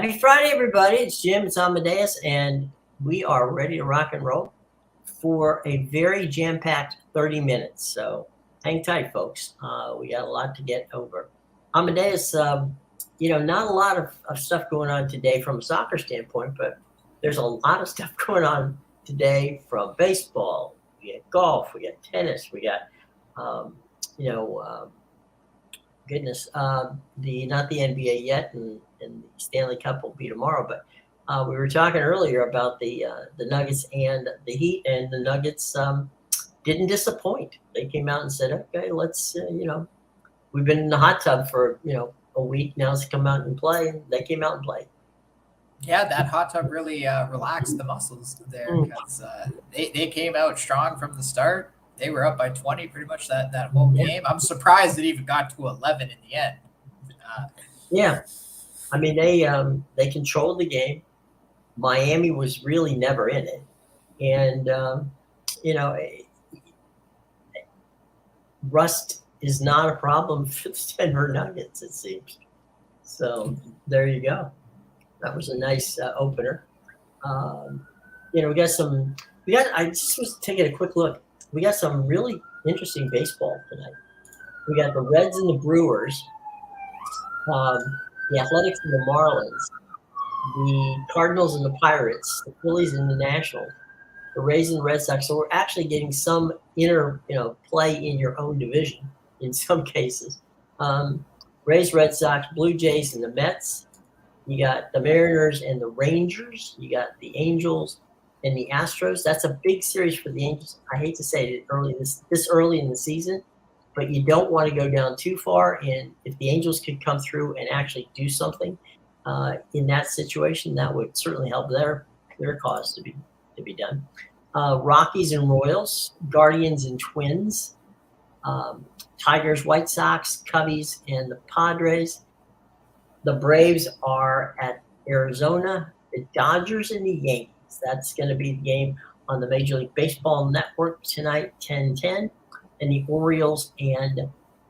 Happy Friday, everybody. It's Jim, it's Amadeus, and we are ready to rock and roll for a very jam-packed 30 minutes. So hang tight, folks. We got a lot to get over. Amadeus, not a lot of stuff going on today from a soccer standpoint, but there's a lot of stuff going on today from baseball. We got golf, we got tennis, we got, um, you know, um, goodness, the not the NBA yet, and the Stanley Cup will be tomorrow. But we were talking earlier about the Nuggets and the Heat, and the Nuggets didn't disappoint. They came out and said, "Okay, let's we've been in the hot tub for a week now. Let's come out and play." And they came out and played. Yeah, that hot tub really relaxed the muscles there because they came out strong from the start. They were up by 20 pretty much that whole game. I'm surprised it even got to 11 in the end. Yeah, I mean they controlled the game. Miami was really never in it, and you know rust is not a problem for the Denver Nuggets, it seems. So there you go. That was a nice opener. We got some. We got. I just was taking a quick look. We got some really interesting baseball tonight. We got the Reds and the Brewers, the Athletics and the Marlins, the Cardinals and the Pirates, the Phillies and the Nationals, the Rays and the Red Sox. So we're actually getting some inner, play in your own division in some cases. Rays, Red Sox, Blue Jays, and the Mets. You got the Mariners and the Rangers. You got the Angels and the Astros. That's a big series for the Angels. I hate to say it this early in the season, but you don't want to go down too far. And if the Angels could come through and actually do something in that situation, that would certainly help their cause to be done. Rockies and Royals, Guardians and Twins, Tigers, White Sox, Cubbies, and the Padres. The Braves are at Arizona, the Dodgers, and the Yankees. That's going to be the game on the Major League Baseball Network tonight, 10:10. And the Orioles and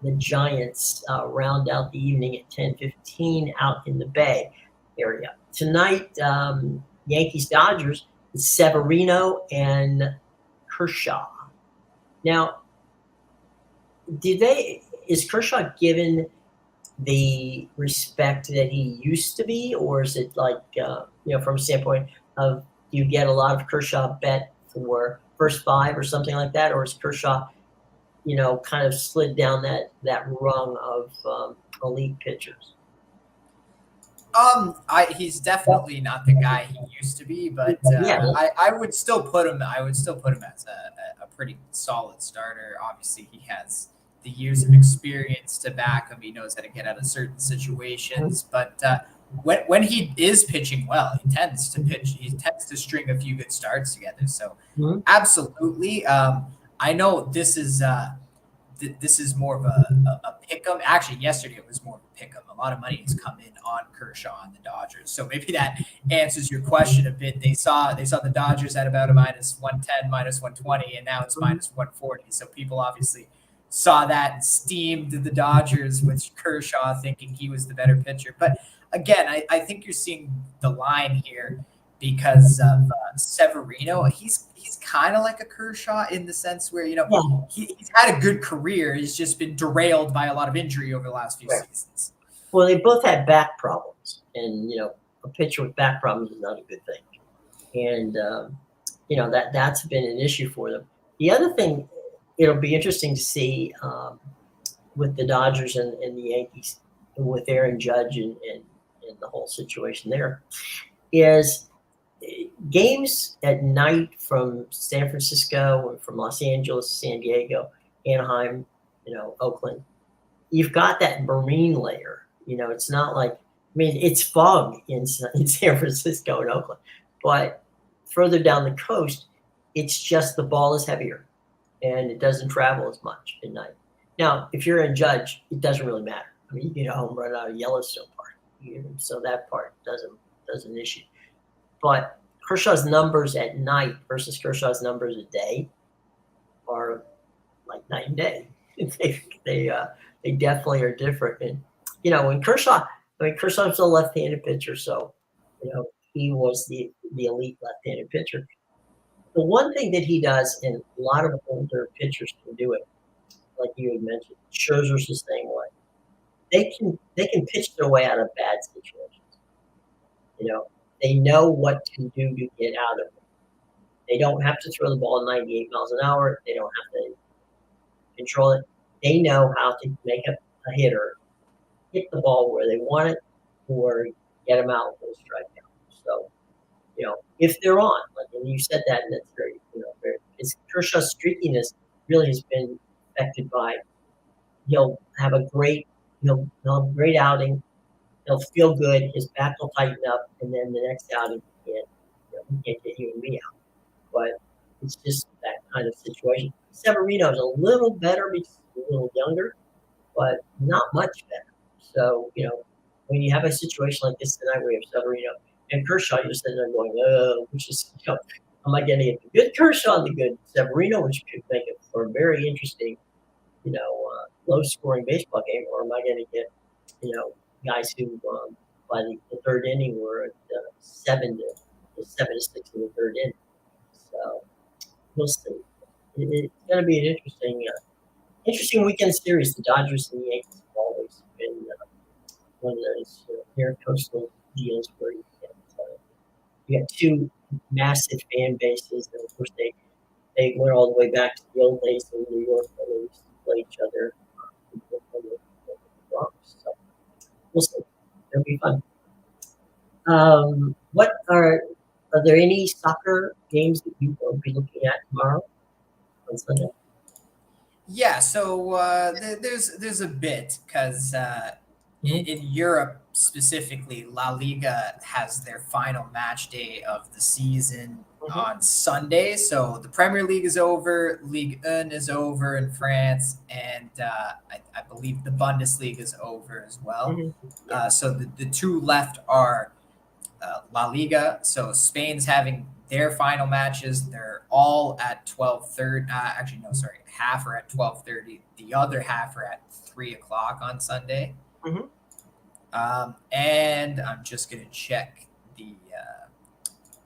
the Giants round out the evening at 10:15 out in the Bay area. Tonight, Yankees, Dodgers, Severino and Kershaw. Now, is Kershaw given the respect that he used to be, or is it like, from a standpoint of you get a lot of Kershaw bet for first five or something like that, or is Kershaw, kind of slid down that rung of elite pitchers? He's definitely not the guy he used to be, but I would still put him. I would still put him as a pretty solid starter. Obviously, he has the years of experience to back him. He knows how to get out of certain situations. But when he is pitching well, he tends to pitch. He tends to string a few good starts together. So absolutely, I know this is more of a pick'em. Actually, yesterday it was more of a pick'em. A lot of money has come in on Kershaw and the Dodgers. So maybe that answers your question a bit. They saw the Dodgers at about a minus 110, minus 120, and now it's minus 140. So people obviously saw that and steamed the Dodgers with Kershaw, thinking he was the better pitcher. But again, I think you're seeing the line here because of Severino. He's kind of like a Kershaw in the sense where, he's had a good career. He's just been derailed by a lot of injury over the last few seasons. Well, they both had back problems, and, a pitcher with back problems is not a good thing. And, that's been an issue for them. The other thing, it'll be interesting to see with the Dodgers and the Yankees, and with Aaron Judge and the whole situation there, is games at night from San Francisco or from Los Angeles, San Diego, Anaheim, Oakland. You've got that marine layer. It's not like, it's fog in San Francisco and Oakland, but further down the coast, it's just the ball is heavier and it doesn't travel as much at night. Now, if you're in Judge, it doesn't really matter. You get a home run out of Yellowstone Park, so that part doesn't issue. But Kershaw's numbers at night versus Kershaw's numbers a day are like night and day. They definitely are different. And when Kershaw's a left-handed pitcher, so he was the elite left-handed pitcher. The one thing that he does, and a lot of older pitchers can do it, like you had mentioned, Scherzer's the same way. They can pitch their way out of bad situations. They know what to do to get out of it. They don't have to throw the ball 98 miles an hour. They don't have to control it. They know how to make a hitter hit the ball where they want it or get them out with a strikeout. So, if they're on, and you said that, and that's very, Kershaw's streakiness really has been affected by he'll have a great outing. He'll feel good. His back will tighten up, and then the next outing he can't get you and me out. But it's just that kind of situation. Severino's a little better because he's a little younger, but not much better. So, when you have a situation like this tonight where you have Severino and Kershaw, you're sitting there going, which is, am I going to get the good Kershaw and the good Severino, which could make it for a very interesting, low-scoring baseball game, or am I going to get, guys who by the third inning were at 7-6 in the third inning. So we'll see. It's going to be an interesting weekend series. The Dodgers and the Yankees have always been one of those coastal deals where you got two massive fan bases, and of course they went all the way back to the old days in New York when they used to play each other. So we'll see. It'll be fun. What are there any soccer games that you will be looking at tomorrow on Sunday? Yeah, so there's a bit because in Europe specifically, La Liga has their final match day of the season on Sunday. So the Premier League is over, Ligue 1 is over in France, and I believe the Bundesliga is over as well. So the two left are La Liga. So Spain's having their final matches. They're all at 12:30. Actually, no, sorry. Half are at 12:30. The other half are at 3:00 on Sunday. And I'm just going to check the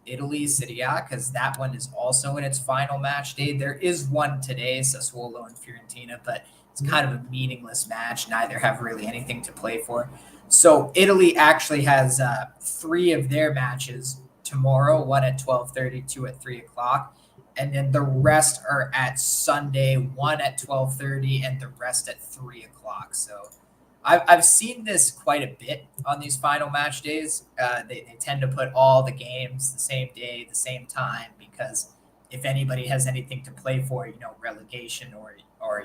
Italy Serie A because that one is also in its final match day. There is one today, Sassuolo and Fiorentina, but it's kind of a meaningless match. Neither have really anything to play for. So Italy actually has 3 of their matches tomorrow, one at 12:30, 2 at 3:00. And then the rest are at Sunday, one at 12:30, and the rest at 3:00. So I've seen this quite a bit on these final match days. They tend to put all the games the same day, the same time, because if anybody has anything to play for, relegation or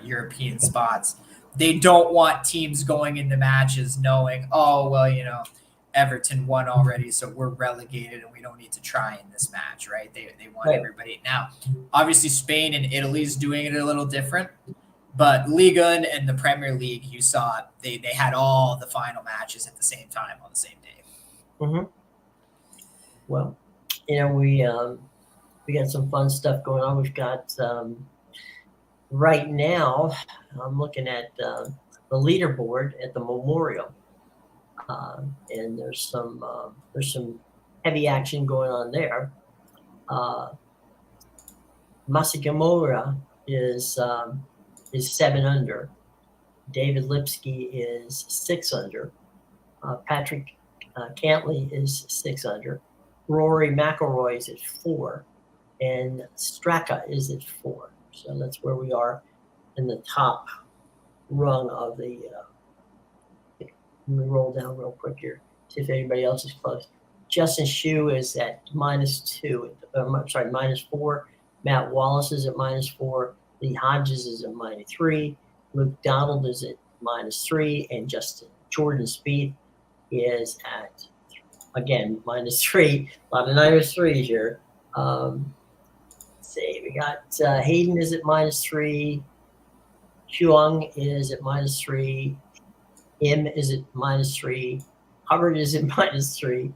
European spots, they don't want teams going into matches knowing, Everton won already, so we're relegated and we don't need to try in this match, right? They want everybody. Now, obviously, Spain and Italy is doing it a little different, but Ligue 1 and the Premier League, you saw they had all the final matches at the same time on the same day. Well, we got some fun stuff going on. We've got right now, I'm looking at the leaderboard at the Memorial. And there's some heavy action going on there. Masagamura is 7 under. David Lipsky is 6 under. Patrick Cantley is 6 under. Rory McIlroy is at 4, and Straka is at 4. So that's where we are in the top rung of the. Let me roll down real quick here, see if anybody else is close. Justin Shue is at -2. -4. Matt Wallace is at -4. Lee Hodges is at -3. Luke Donald is at -3. And Jordan Spieth is at, again, -3. A lot of -3s here. Let's see. We got Hayden is at -3. Huang is at -3. M is at -3. Hubbard is at -3.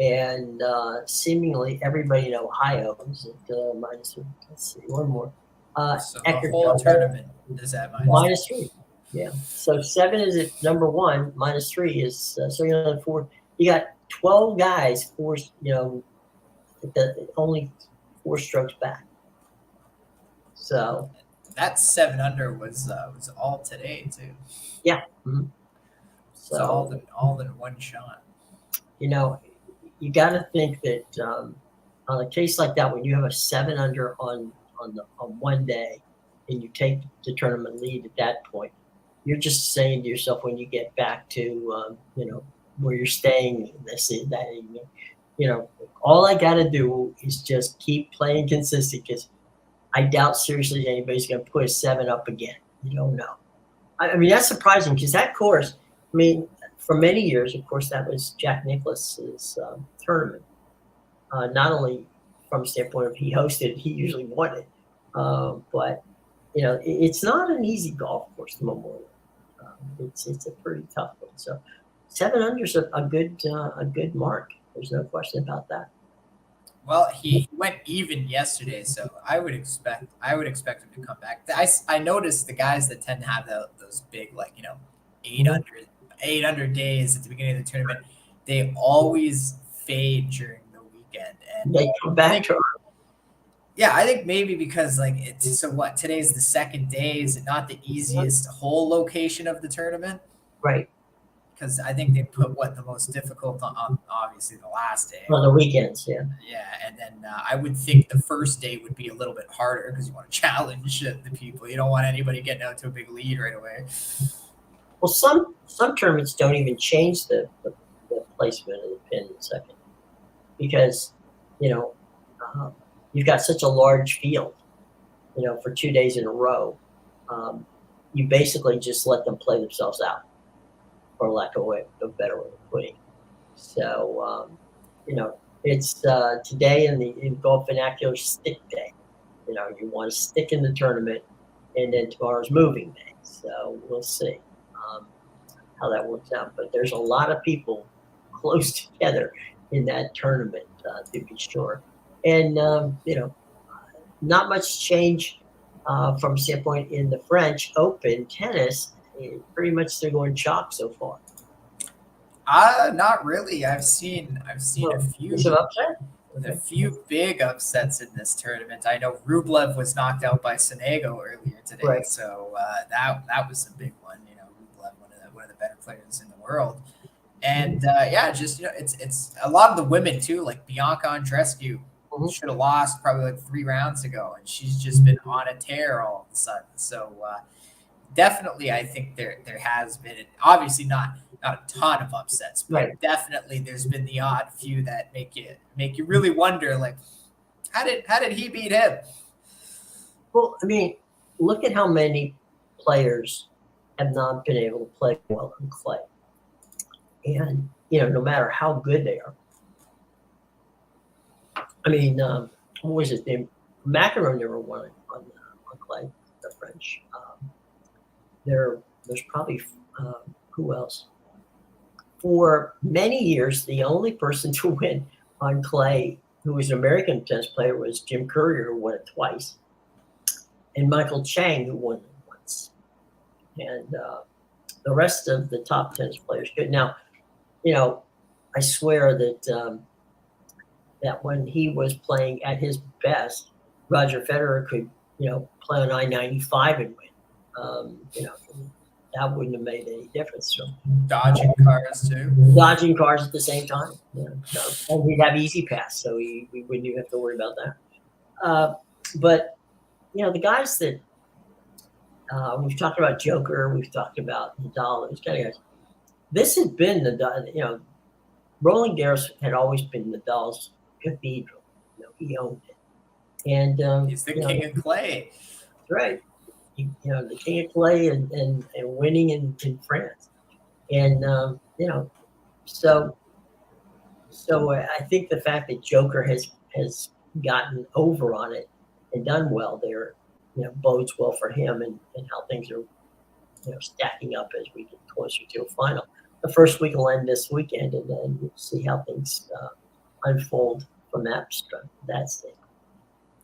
And seemingly everybody in Ohio is at -3. Let's see, one more. So the whole tournament is at -3. Yeah. So 7 is at number 1. -3 is so 4. You got 12 guys, only 4 strokes back. So that 7 under was all today too. Yeah. Mm-hmm. So all in one shot. You got to think that on a case like that, when you have a 7 under on one day, and you take the tournament lead at that point, you're just saying to yourself, when you get back to where you're staying that evening, all I got to do is just keep playing consistent, because I doubt seriously anybody's going to put a 7 up again. You don't know. I mean, that's surprising, because that course, for many years, of course, that was Jack Nicklaus's tournament. Not only from the standpoint of he hosted, he usually won it, but it's not an easy golf course, the Memorial. It's a pretty tough one. So 7 under's a good mark. There's no question about that. Well, he went even yesterday, so I would expect him to come back. I noticed the guys that tend to have those big 8 under days at the beginning of the tournament, they always fade during the weekend, and they come back. Yeah, I think maybe because today's the second day. Is it not the easiest hole location of the tournament? Right. Because I think they put the most difficult on obviously the last day. On the weekends, yeah. Yeah, and then I would think the first day would be a little bit harder, because you want to challenge the people. You don't want anybody getting out to a big lead right away. Well, some tournaments don't even change the placement of the pin in the second, because you've got such a large field, for 2 days in a row. You basically just let them play themselves out, for lack of a better way of putting it. So, it's today in golf vernacular, stick day. You want to stick in the tournament, and then tomorrow's moving day. So we'll see how that works out. But there's a lot of people close together in that tournament, to be sure. And, not much change from standpoint in the French Open tennis. Pretty much they're going chalk so far. Not really. I've seen a few upset. A few big upsets in this tournament. I know Rublev was knocked out by Sonego earlier today, right. So that was a big one. Rublev, one of the better players in the world, and it's a lot of the women too, like Bianca Andreescu. Should have lost probably 3 rounds ago, and she's just been on a tear all of a sudden. So definitely, I think there has been, obviously not a ton of upsets, but right. Definitely there's been the odd few that make you really wonder, how did he beat him? Well, look at how many players have not been able to play well on clay, and no matter how good they are. What was his name? McEnroe never won on clay, the French. There's probably who else? For many years, the only person to win on clay who was an American tennis player was Jim Courier, who won it twice, and Michael Chang, who won it once. And the rest of the top tennis players could. Now, I swear that that when he was playing at his best, Roger Federer could, play on I-95 and win. That wouldn't have made any difference. So, dodging cars too. Dodging cars at the same time. Yeah. So, and he'd have easy pass, so we wouldn't even have to worry about that. But the guys that we've talked about, Joker, we've talked about Nadal, those kind of guys. This has been Roland Garros had always been Nadal's cathedral. He owned it, and he's the king of clay. That's right. The king of clay and winning in France, and so I think the fact that Joker has gotten over on it and done well there, bodes well for him and how things are stacking up as we get closer to a final. The first week will end this weekend, and then we'll see how things unfold from that state.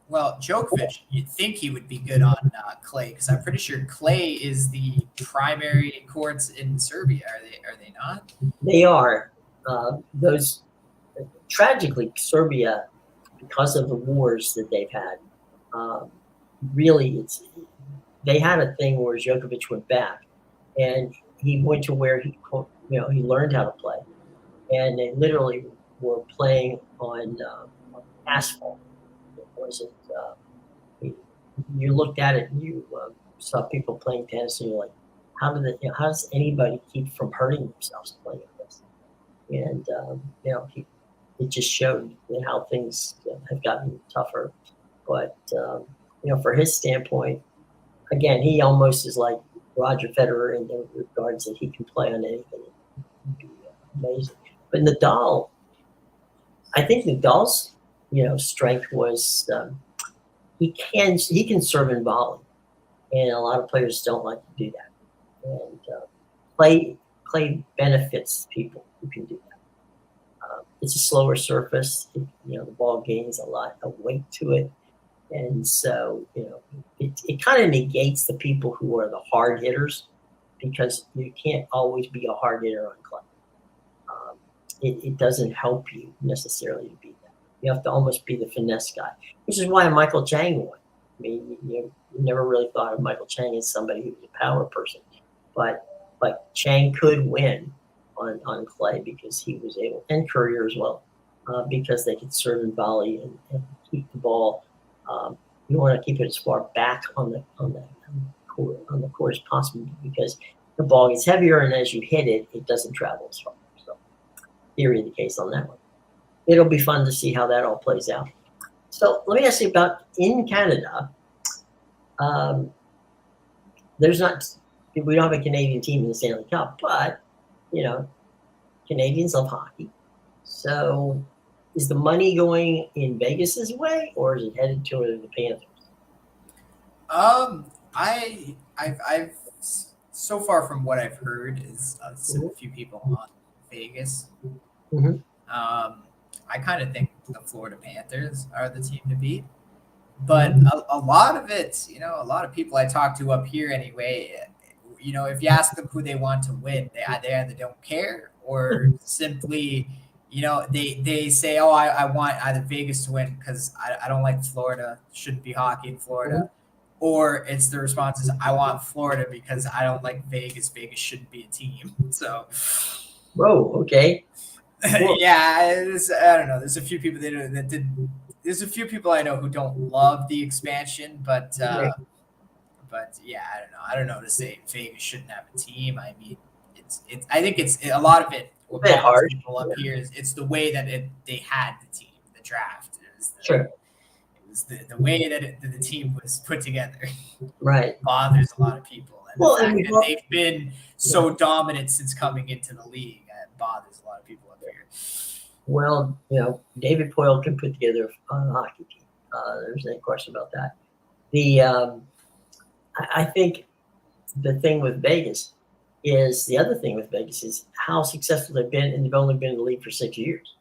Well, Djokovic, you'd think he would be good on clay, because I'm pretty sure clay is the primary courts in Serbia. Are they not? They are. those tragically, Serbia, because of the wars that they've had, really, they had a thing where Djokovic went back, and he went to where he learned how to play, and they literally were playing on asphalt. It wasn't. You looked at it, and you saw people playing tennis, and you're like, how does anybody keep from hurting themselves playing this? And it just showed how things have gotten tougher. But for his standpoint, again, he almost is like Roger Federer in the regards that he can play on anything. It'd be amazing. But Nadal, I think Nadal's strength was he can serve and volley, and a lot of players don't like to do that. And clay benefits people who can do that. It's a slower surface. The ball gains a lot of weight to it, and so it kind of negates the people who are the hard hitters, because you can't always be a hard hitter on clay. It doesn't help you necessarily to be that. You have to almost be the finesse guy, which is why Michael Chang won. I mean, you never really thought of Michael Chang as somebody who was a power person, but Chang could win on clay because he was able, and Courier as well, because they could serve and volley and keep the ball. You want to keep it as far back on the court as possible, because the ball gets heavier, and as you hit it, it doesn't travel as far. So, theory of the case on that one. It'll be fun to see how that all plays out. So let me ask you about in Canada. We don't have a Canadian team in the Stanley Cup, but Canadians love hockey. So is the money going in Vegas's way, or is it headed toward the Panthers? I've so far from what I've heard is a few people on Vegas. Mm-hmm. I kind of think the Florida Panthers are the team to beat, but a lot of it, a lot of people I talk to up here anyway, if you ask them who they want to win, they either don't care, or simply, they say, oh, I want either Vegas to win because I don't like Florida, shouldn't be hockey in Florida, or it's the response is, I want Florida because I don't like Vegas. Vegas shouldn't be a team. So, whoa, okay. Yeah, I don't know. There's a few people There's a few people I know who don't love the expansion, but yeah, I don't know. I don't know to say Vegas shouldn't have a team. I mean, I think it's a lot of it. A bit hard. People up here it's the way that they had the team, the draft. Sure. It was the way that the team was put together. Right. Bothers a lot of people. And the fact that they've been so dominant since coming into the league, it bothers a lot of people up here. Well, David Poile can put together a hockey team. There's no question about that. I think the thing with Vegas is how successful they've been, and they've only been in the league for 6 years.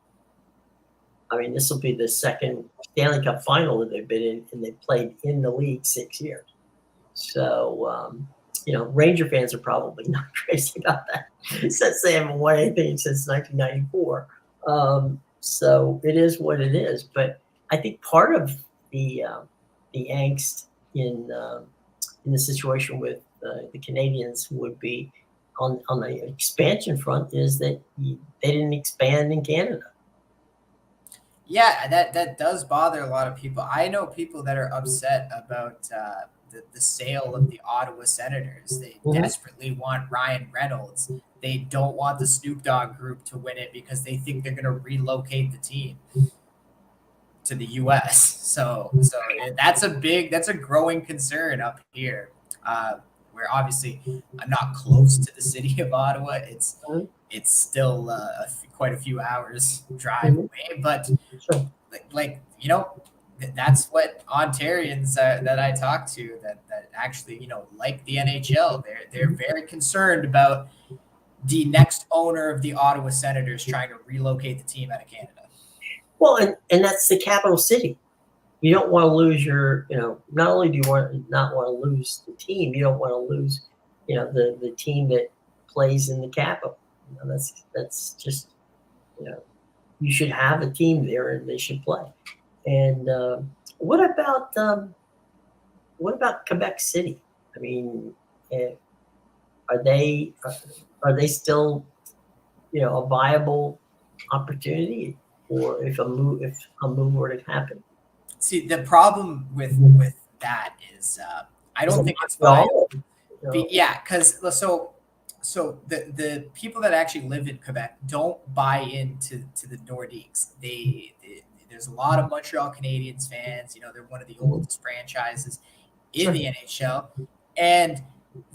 I mean, this will be the second Stanley Cup final that they've been in, and they've played in the league 6 years. So, Ranger fans are probably not crazy about that, since they haven't won anything since 1994. So it is what it is. But I think part of the angst in the situation with the Canadians would be on the expansion front is that they didn't expand in Canada. Yeah, that does bother a lot of people. I know people that are upset about the sale of the Ottawa Senators. They desperately want Ryan Reynolds. They don't want the Snoop Dogg group to win it because they think they're going to relocate the team to the U.S. So that's a growing concern up here. Where obviously I'm not close to the city of Ottawa. It's still quite a few hours drive away, but that's what Ontarians that I talk to that actually like the NHL. They're very concerned about the next owner of the Ottawa Senators trying to relocate the team out of Canada. Well, and that's the capital city. You don't want to lose not only do you not want to lose the team, you don't want to lose, the team that plays in the capital. That's just you know, you should have a team there, and they should play. And what about Quebec City? I mean, are they still, a viable opportunity, or if a move were to happen? See, the problem with that is I don't think it's viable. Yeah, because so the people that actually live in Quebec don't buy into the Nordiques. There's a lot of Montreal Canadiens fans. They're one of the oldest franchises in the NHL, and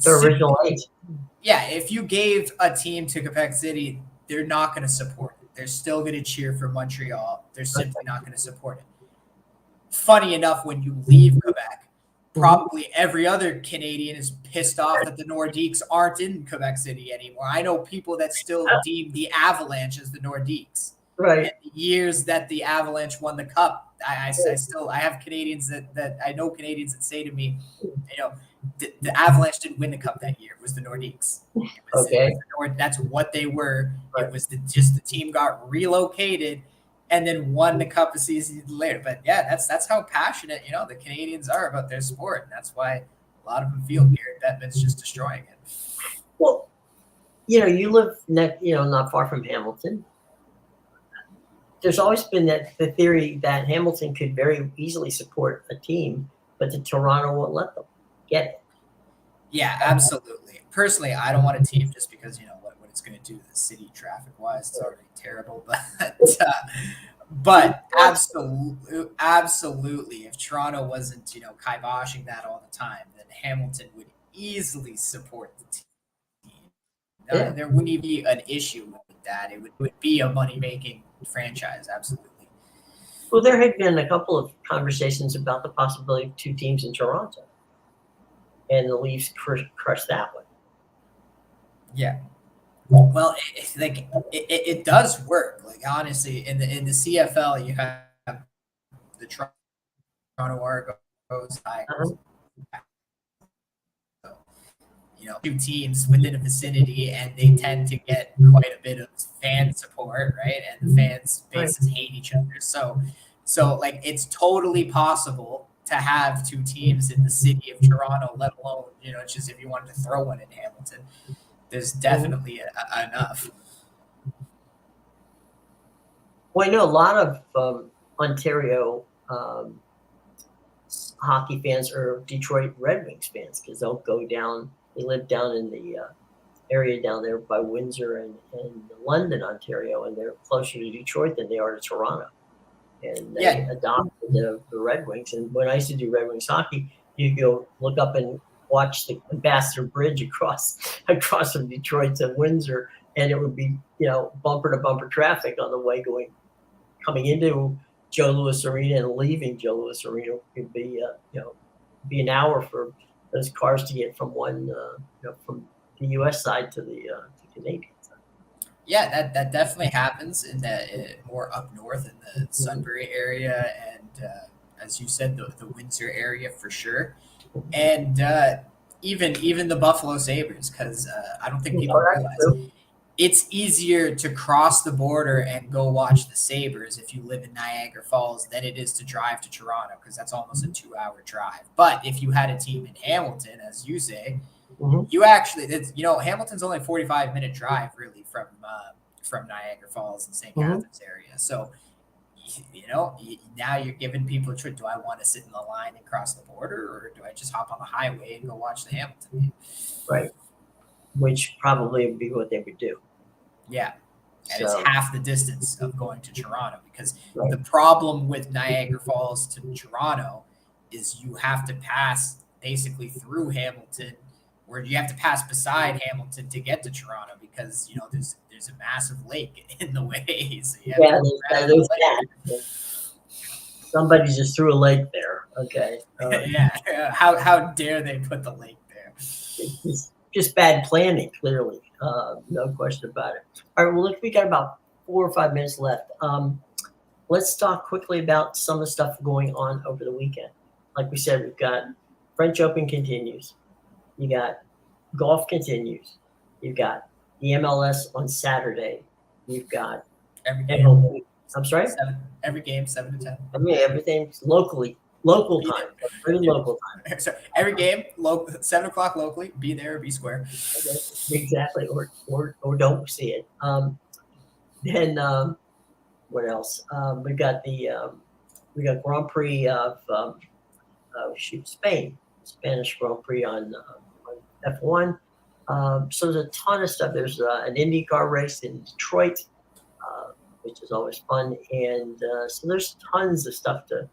the original eight. Yeah, if you gave a team to Quebec City, they're not going to support it. They're still going to cheer for Montreal. They're simply not going to support it. Funny enough, when you leave Quebec, probably every other Canadian is pissed off that the Nordiques aren't in Quebec City anymore. I know people that still deem the Avalanche as the Nordiques. Right. And the years that the Avalanche won the cup, I have Canadians that I know Canadians that say to me, the Avalanche didn't win the cup that year. It was the Nordiques. That's what they were. Right. It was just the team got relocated and then won the cup a season later. But yeah, that's how passionate the Canadians are about their sport, and that's why a lot of them feel Gary Bettman's just destroying it. Well, you live not far from Hamilton. There's always been the theory that Hamilton could very easily support a team, but the Toronto won't let them get it. Yeah, absolutely. Personally, I don't want a team just because what it's going to do to the city traffic-wise. It's already terrible, but absolutely, if Toronto wasn't kiboshing that all the time, then Hamilton would easily support the team. There wouldn't even be an issue with that. It would be a money-making franchise, absolutely. Well, there had been a couple of conversations about the possibility of two teams in Toronto, and the Leafs crushed that one. Yeah. Well, it does work. Like, honestly, in the CFL, you have the Toronto Argos, two teams within a vicinity, and they tend to get quite a bit of fan support, right? And the fans bases hate each other. So it's totally possible to have two teams in the city of Toronto, let alone, it's just if you wanted to throw one in Hamilton, there's definitely enough. Well, I know a lot of Ontario hockey fans are Detroit Red Wings fans because they'll go down. They live down in the area down there by Windsor and London, Ontario, and they're closer to Detroit than they are to Toronto. And they adopted the Red Wings. And when I used to do Red Wings hockey, you go look up and watch the Ambassador Bridge across from Detroit to Windsor, and it would be bumper to bumper traffic on the way coming into Joe Louis Arena and leaving Joe Louis Arena. Could be be an hour for those cars to get from from the U.S. side to the Canadian side. Yeah, that definitely happens in the more up north in the Sunbury area, and as you said, the Windsor area for sure, and even the Buffalo Sabres, because I don't think people realize it's easier to cross the border and go watch the Sabres if you live in Niagara Falls than it is to drive to Toronto, because that's almost a 2-hour drive. But if you had a team in Hamilton, as you say, you actually, Hamilton's only a 45-minute drive really from Niagara Falls and St. Catharines area. So, now you're giving people a choice. Do I want to sit in the line and cross the border, or do I just hop on the highway and go watch the Hamilton game? Right. Which probably would be what they would do. Yeah. And it's half the distance of going to Toronto, because the problem with Niagara Falls to Toronto is you have to pass basically through Hamilton, where you have to pass beside Hamilton to get to Toronto, because there's a massive lake in the way. So there's that. Somebody just threw a lake there. Okay. Yeah. How dare they put the lake there? It's just bad planning, clearly. No question about it. All right. Well, look, we got about 4 or 5 minutes left. Let's talk quickly about some of the stuff going on over the weekend. Like we said, we've got French Open continues. You got golf continues. You've got the MLS on Saturday. You've got Every And game. hopefully, I'm sorry. Every game 7 to 10. I mean, everything's local time, very local time. So every game, 7 o'clock locally. Be there, or be square. Exactly, or don't see it. Then what else? We got Grand Prix of Spain, Spanish Grand Prix on F1. So there's a ton of stuff. There's an IndyCar race in Detroit, which is always fun, and so there's tons of stuff to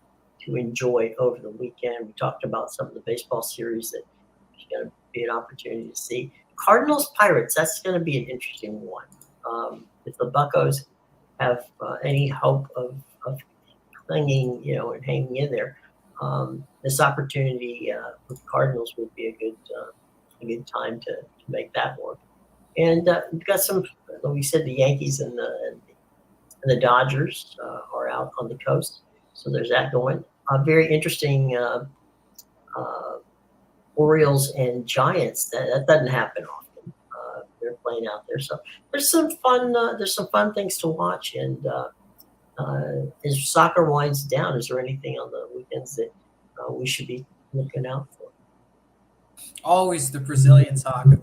enjoy over the weekend. We talked about some of the baseball series that there's going to be an opportunity to see. Cardinals Pirates, that's going to be an interesting one. If the Buccos have any hope of clinging, and hanging in there, this opportunity with the Cardinals would be a good time to make that work. And we've got some, like we said, the Yankees and the Dodgers are out on the coast, so there's that going. Very interesting. Orioles and Giants. That doesn't happen often. They're playing out there, so there's some fun. There's some fun things to watch. And as soccer winds down, is there anything on the weekends that we should be looking out for? Always the Brazilian soccer.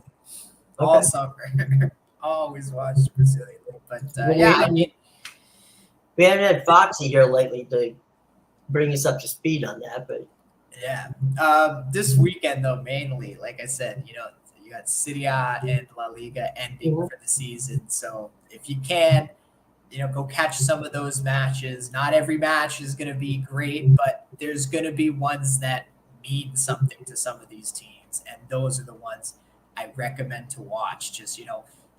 All summer. Always watch Brazilian. But I mean, we haven't had Foxy here lately to bring us up to speed on that, but yeah. This weekend though, mainly, like I said, you got Serie A and La Liga ending for the season. So if you can, go catch some of those matches. Not every match is going to be great, but there's going to be ones that mean something to some of these teams, and those are the ones I recommend to watch. Just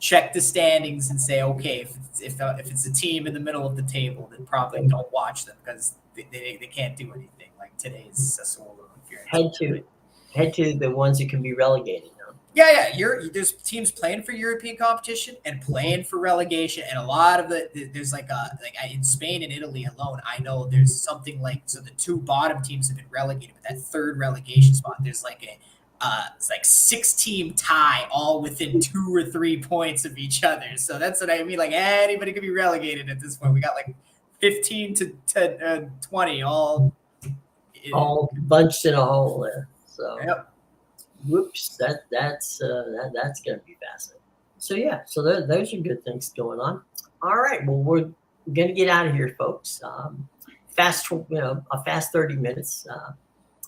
check the standings and say, okay, if it's a team in the middle of the table, then probably don't watch them because they can't do anything. Like today's Sassuolo. Head to the ones that can be relegated. Yeah. There's teams playing for European competition and playing for relegation, and a lot of there's in Spain and Italy alone, I know there's something so the two bottom teams have been relegated, but that third relegation spot, there's it's 6-team tie, all within 2 or 3 points of each other. So that's what I mean. Anybody could be relegated at this point. We got 15 to 20, all bunched in a hole there. So. Yep. Whoops, that's going to be fascinating. So those are good things going on. All right, well, we're going to get out of here, folks. A fast 30 minutes.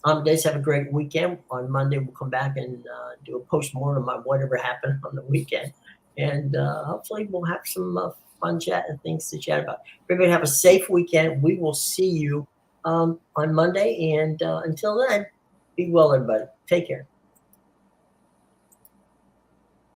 Amadeus, have a great weekend. On Monday, we'll come back and do a postmortem on whatever happened on the weekend, and hopefully we'll have some fun chat and things to chat about. Everybody have a safe weekend. We will see you on Monday, and until then, be well, everybody. Take care.